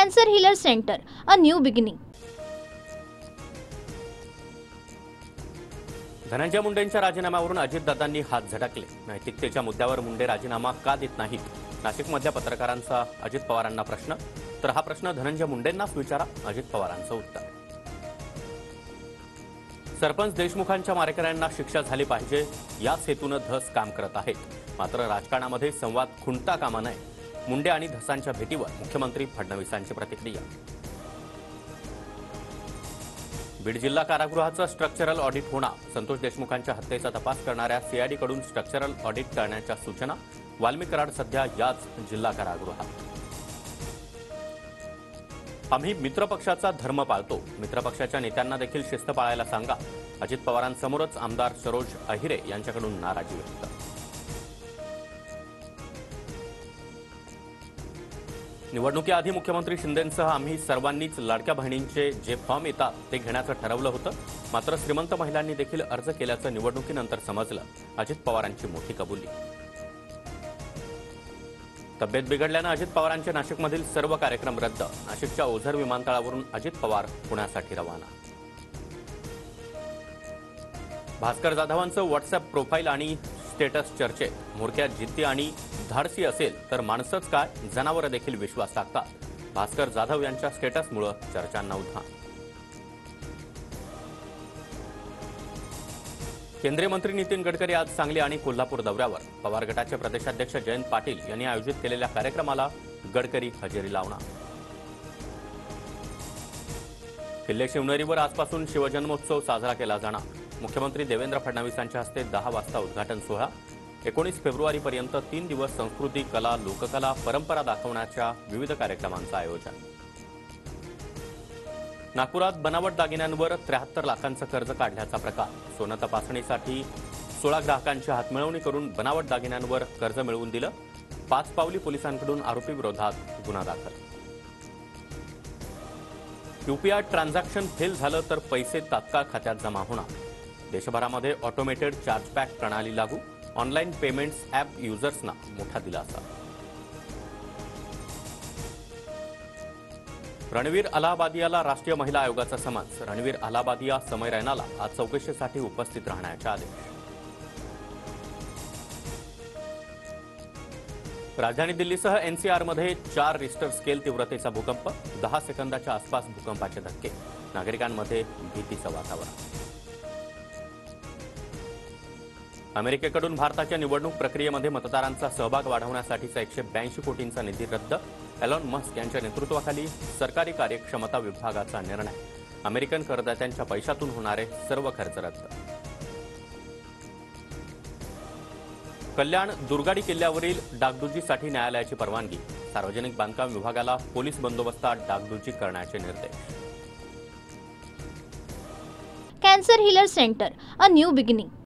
Cancer Healer Center, a new beginning. Dhananjay मुंडेंच्या राजीनाम्यावरून अजितदादांनी हात झटकले. नैतिकतेच्या मुद्द्यावर मुंडे राजीनामा का देत नाहीत? नाशिकमधल्या पत्रकारांचा अजित पवारांना प्रश्न. तर हा प्रश्न धनंजय मुंडेंनाच विचारा, अजित पवारांचं उत्तर. सरपंच देशमुखांच्या मारेकऱ्यांना शिक्षा झाली पाहिजे याच हेतूनं धस काम करत आहेत. मात्र राजकारणामध्ये संवाद खुंटता कामा नये. मुंडे आणि धसांच्या भेटीवर मुख्यमंत्री फडणवीसांची प्रतिक्रिया. बीड जिल्हा कारागृहाचं स्ट्रक्चरल ऑडिट होणार. संतोष देशमुखांच्या हत्येचा तपास करणाऱ्या सीआयडीकडून स्ट्रक्चरल ऑडिट करण्याच्या सूचना. वाल्मी कराड सध्या याच जिल्हा कारागृहात. आम्ही मित्रपक्षाचा धर्म पाळतो. मित्रपक्षाच्या नेत्यांना देखील शिस्त पाळायला सांगा. अजित पवारांसमोरच आमदार सरोज अहिरे यांच्याकडून नाराजी व्यक्त. निवडणुकीआधी मुख्यमंत्री शिंदेंसह आम्ही सर्वांनीच लाडक्या बहिणींचे जे फॉर्म येतात ते घेण्याचं ठरवलं होतं. मात्र श्रीमंत महिलांनी देखील अर्ज केल्याचं निवडणुकीनंतर समजलं. अजित पवारांची मोठी कबुली. तब्येत बिघडल्यानं अजित पवारांचे नाशिकमधील सर्व कार्यक्रम रद्द. नाशिकच्या ओझर विमानतळावरून अजित पवार पुण्यासाठी रवाना. भास्कर जाधवांचं व्हॉट्सअप प्रोफाईल आणि स्टेटस चर्चेत. म्होरक्यात जिद्दी आणि धाडसी असेल तर माणसंच काय, जनावरं देखील विश्वास टाकतात. भास्कर जाधव यांच्या स्टेटसमुळे चर्चांना उधाण. केंद्रीय मंत्री नितीन गडकरी आज सांगली आणि कोल्हापूर दौऱ्यावर. पवार गटाचे प्रदेशाध्यक्ष जयंत पाटील यांनी आयोजित केलेल्या कार्यक्रमाला गडकरी हजेरी लावणार. किल्ले शिवनेरीवर आजपासून शिवजन्मोत्सव साजरा केला जाणार. मुख्यमंत्री देवेंद्र फडणवीसांच्या हस्ते 10 वाजता उद्घाटन सोहळा. 19 फेब्रुवारीपर्यंत 3 दिवस संस्कृती, कला, लोककला, परंपरा दाखवण्याच्या विविध कार्यक्रमांचं आयोजन. नागपुरात बनावट दागिन्यांवर 73 लाखांचं कर्ज काढल्याचा प्रकार. सोनं तपासणीसाठी 16 ग्राहकांची हातमिळवणी करून बनावट दागिन्यांवर कर्ज मिळवून दिलं. 5 पावली पोलिसांकडून आरोपी विरोधात गुन्हा दाखल. यूपीआय ट्रान्झॅक्शन फेल झालं तर पैसे तात्काळ खात्यात जमा होणार. देशभरामध्ये ऑटोमेटेड चार्जबॅक प्रणाली लागू. ऑनलाईन पेमेंट्स ॲप युजर्सना मोठा दिलासा. रणवीर अलाहाबादियाला राष्ट्रीय महिला आयोगाचा समन्स. रणवीर अलाहाबादिया समय रैनाला आज चौकशीसाठी उपस्थित राहण्याचे आदेश. राजधानी दिल्लीसह एनसीआरमध्ये 4 रिश्टर स्केल तीव्रतेचा भूकंप. 10 सेकंदाच्या आसपास भूकंपाचे धक्के. नागरिकांमध्ये भीतीचं वातावरण. अमेरिकेकडून भारताच्या निवडणूक प्रक्रियेमध्ये मतदारांचा सहभाग वाढवण्यासाठीचा 182 कोटींचा निधी रद्द. एलॉन मस्क यांच्या नेतृत्वाखाली सरकारी कार्यक्षमता विभागाचा निर्णय. अमेरिकन करदात्यांच्या पैशातून होणारे सर्व खर्च रद्द. कल्याण दुर्गाडी किल्ल्यावरील डागडुजीसाठी न्यायालयाची परवानगी. सार्वजनिक बांधकाम विभागाला पोलीस बंदोबस्तात डागडुजी करण्याचे निर्देश. Cancer Healer Center, a new beginning.